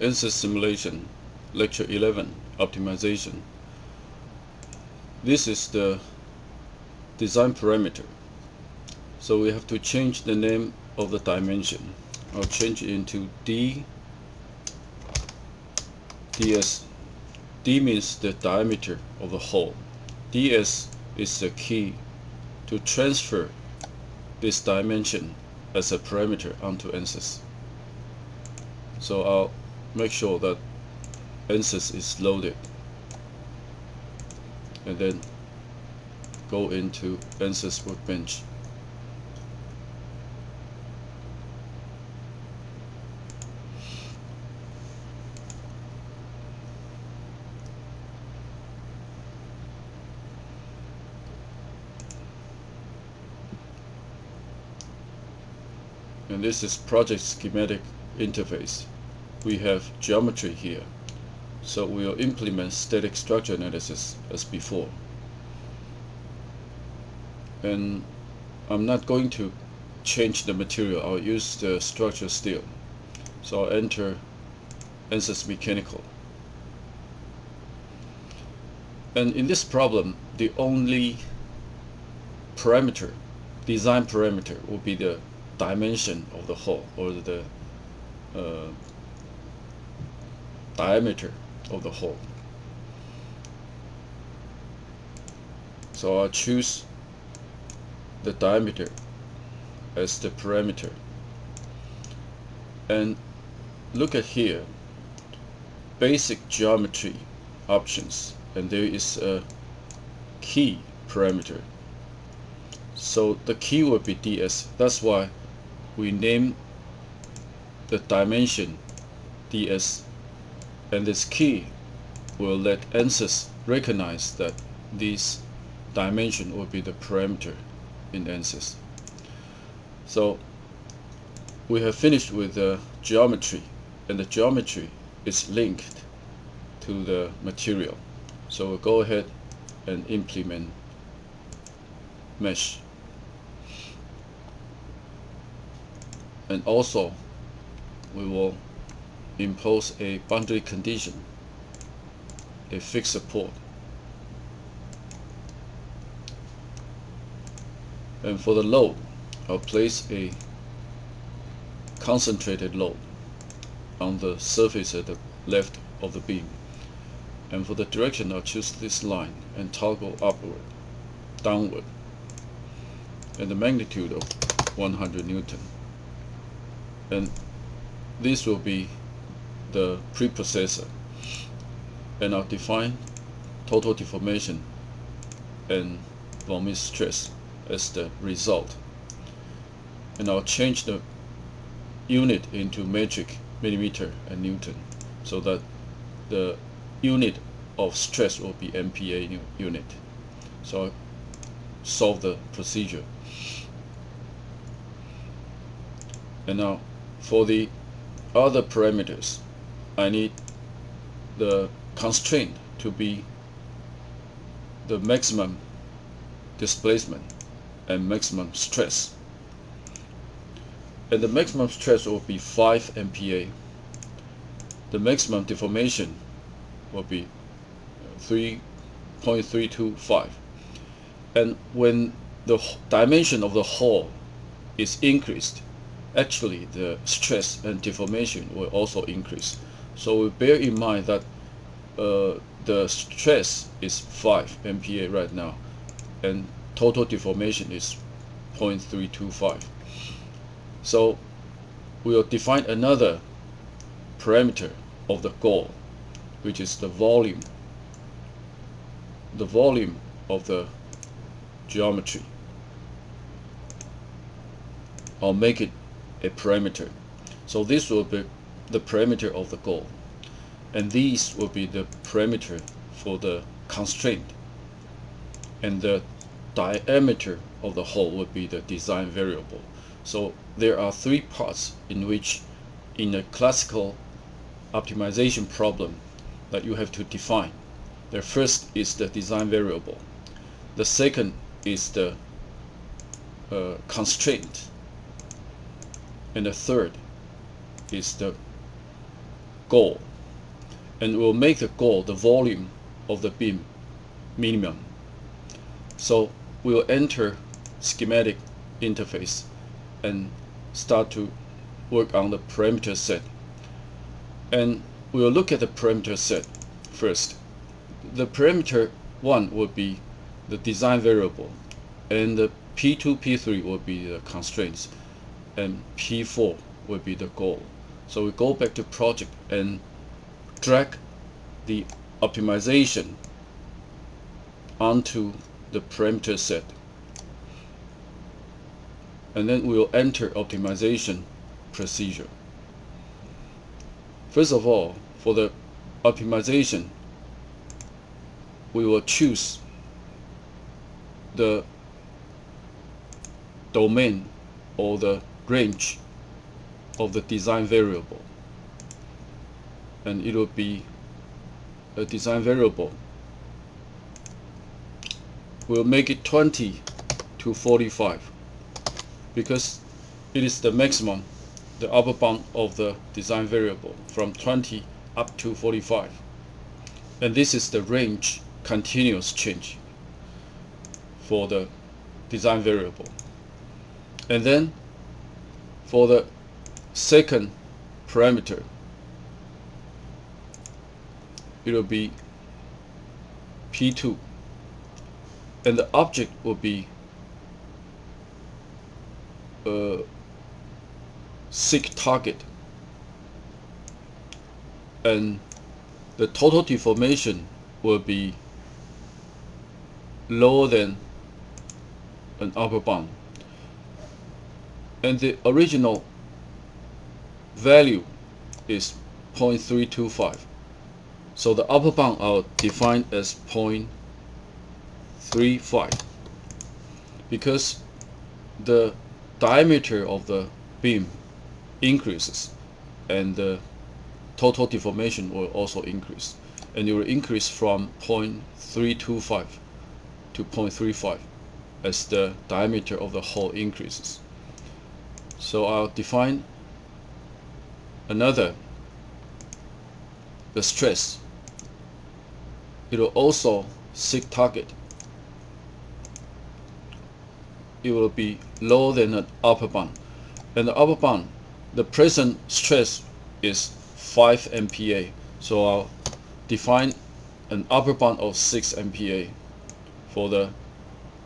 ANSYS Simulation, Lecture 11, Optimization. This is the design parameter. So we have to change the name of the dimension. I'll change it into ds. D means the diameter of the hole. ds is the key to transfer this dimension as a parameter onto ANSYS. So I'll make sure that ANSYS is loaded and then go into ANSYS Workbench. And this is project schematic interface. We have geometry here, so we will implement static structure analysis as before. And I'm not going to change the material. I'll use the structure still. So I'll enter ANSYS mechanical. And in this problem, the only parameter, design parameter, will be the dimension of the hole, or the diameter of the hole. So I'll choose the diameter as the parameter. And look at here, basic geometry options, and there is a key parameter. So the key will be ds. That's why we name the dimension ds, and this key will let ANSYS recognize that this dimension will be the parameter in ANSYS. So we have finished with the geometry, and the geometry is linked to the material. So we'll go ahead and implement mesh. And also we will impose a boundary condition, a fixed support. And for the load, I'll place a concentrated load on the surface at the left of the beam. And for the direction, I'll choose this line and toggle upward, downward, and the magnitude of 100 Newton. And this will be the preprocessor. And I'll define total deformation and volumetric stress as the result. And I'll change the unit into metric, millimeter, and Newton, so that the unit of stress will be MPa unit. So I'll solve the procedure. And now for the other parameters, I need the constraint to be the maximum displacement and maximum stress. And the maximum stress will be 5 MPa. The maximum deformation will be 3.325. And when the dimension of the hole is increased, actually the stress and deformation will also increase. So we bear in mind that the stress is 5 MPa right now, and total deformation is 0.325. So we will define another parameter of the goal, which is the volume of the geometry. I'll make it a parameter. So this will be the parameter of the goal, and these will be the parameter for the constraint, and the diameter of the hole will be the design variable. So there are three parts in which, in a classical optimization problem, that you have to define. The first is the design variable. The second is the constraint, and the third is the goal, and we'll make the goal, the volume of the beam, minimum. So we'll enter schematic interface and start to work on the parameter set. And we'll look at the parameter set first. The parameter 1 will be the design variable, and the P2, P3 will be the constraints, and P4 will be the goal. So we go back to project and drag the optimization onto the parameter set, and then we'll enter optimization procedure. First of all, for the optimization, we will choose the domain or the range of the design variable, and it will be a design variable. We'll make it 20 to 45 because it is the maximum, the upper bound of the design variable, from 20 up to 45, and this is the range continuous change for the design variable. And then for the second parameter, it will be P2, and the object will be seek target, and the total deformation will be lower than an upper bound, and the original value is 0.325. So the upper bound I'll define as 0.35 because the diameter of the beam increases and the total deformation will also increase, and it will increase from 0.325 to 0.35 as the diameter of the hole increases. So I'll define another, the stress. It will also seek target. It will be lower than an upper bound, and the upper bound, the present stress is 5 MPa, so I'll define an upper bound of 6 MPa for the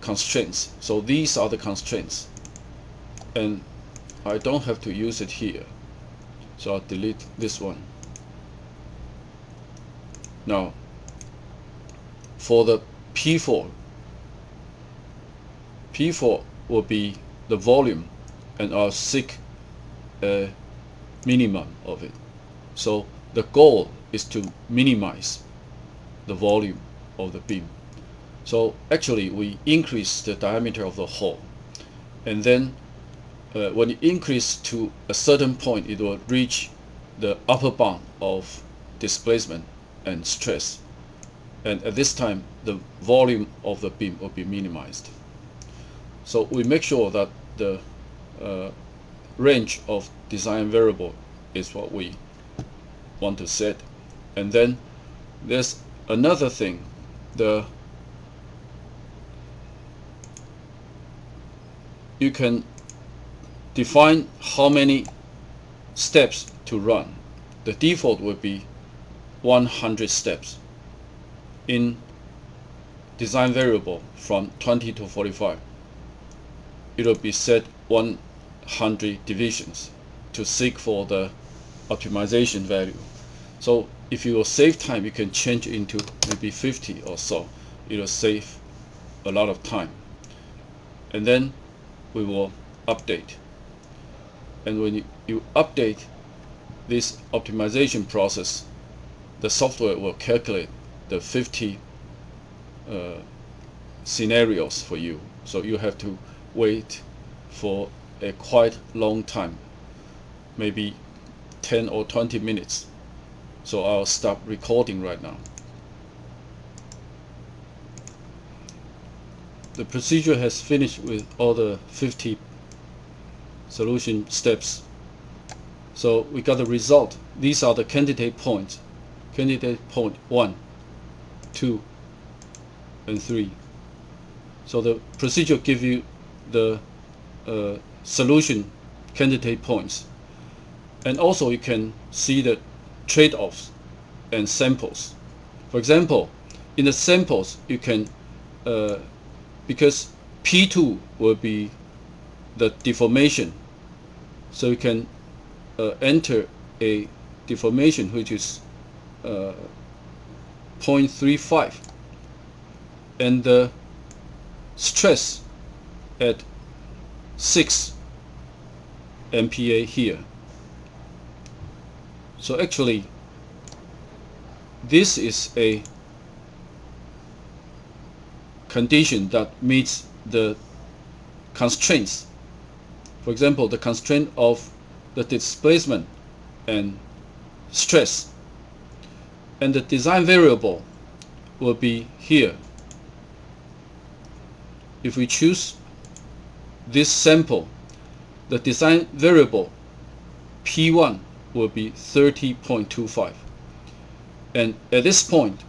constraints. So these are the constraints, and I don't have to use it here, so I'll delete this one. Now for the P4 will be the volume, and I'll seek a minimum of it. So the goal is to minimize the volume of the beam. So actually we increase the diameter of the hole, and then when it increases to a certain point, it will reach the upper bound of displacement and stress, and at this time the volume of the beam will be minimized. So we make sure that the range of design variable is what we want to set. And then there's another thing, you can define how many steps to run. The default will be 100 steps in design variable from 20 to 45. It will be set 100 divisions to seek for the optimization value. So if you will save time, you can change it into maybe 50 or so. It will save a lot of time. And then we will update. And when you update this optimization process, the software will calculate the 50 scenarios for you. So you have to wait for a quite long time, maybe 10 or 20 minutes. So I'll stop recording right now. The procedure has finished with all the 50 solution steps. So we got the result. These are the candidate points. Candidate point 1, 2, and 3. So the procedure gives you the solution candidate points. And also you can see the trade-offs and samples. For example, in the samples you can, because P2 will be the deformation, so you can enter a deformation which is 0.35, and the stress at 6 MPa here. So actually this is a condition that meets the constraints. For example, the constraint of the displacement and stress, and the design variable will be here. If we choose this sample, the design variable P1 will be 30.25, and at this point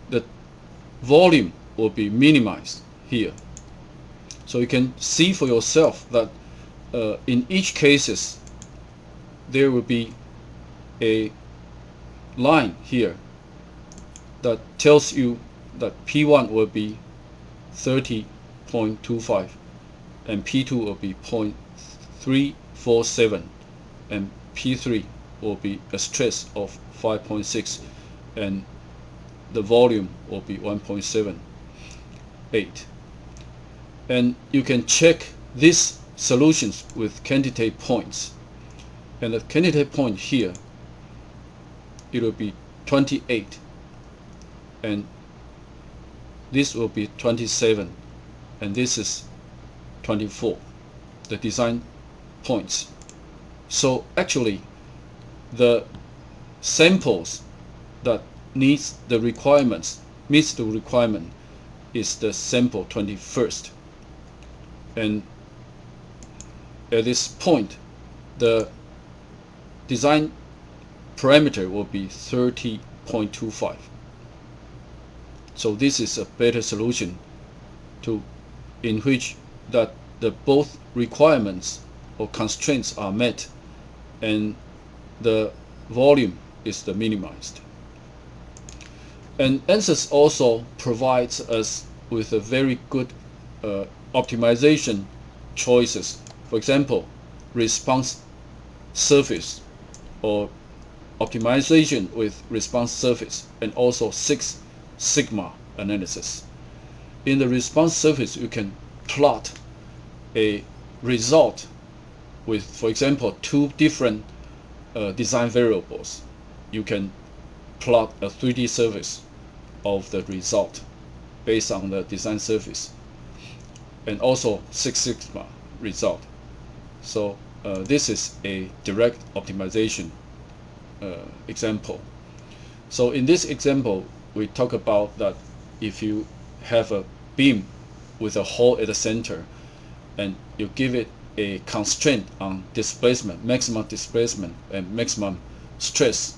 the volume will be minimized here. So you can see for yourself that in each cases there will be a line here that tells you that P1 will be 30.25 and P2 will be 0.347 and P3 will be a stress of 5.6 and the volume will be 1.78. And you can check these solutions with candidate points. And the candidate point here, it will be 28, and this will be 27, and this is 24, the design points. So actually the samples that meets the requirement is the sample 21st, and at this point the design parameter will be 30.25. So this is a better solution in which that the both requirements or constraints are met and the volume is the minimized. And ANSYS also provides us with a very good optimization choices. For example, response surface or optimization with response surface, and also 6 sigma analysis. In the response surface, you can plot a result with, for example, 2 different design variables. You can plot a 3D surface of the result based on the design surface, and also 6 sigma result. So this is a direct optimization example. So in this example, we talk about that if you have a beam with a hole at the center and you give it a constraint on displacement, maximum displacement and maximum stress,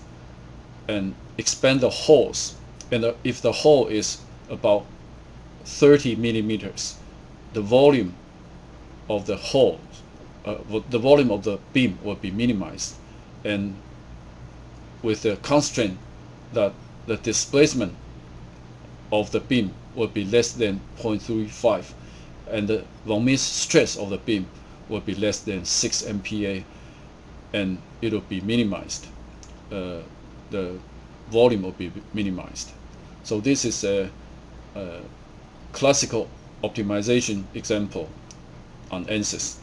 and expand the holes, and if the hole is about 30 millimeters, the volume of the hole, the volume of the beam will be minimized, and with the constraint that the displacement of the beam will be less than 0.35, and the von Mises stress of the beam will be less than 6 MPa, and it will be minimized. The volume will be minimized. So this is a classical optimization example on ANSYS.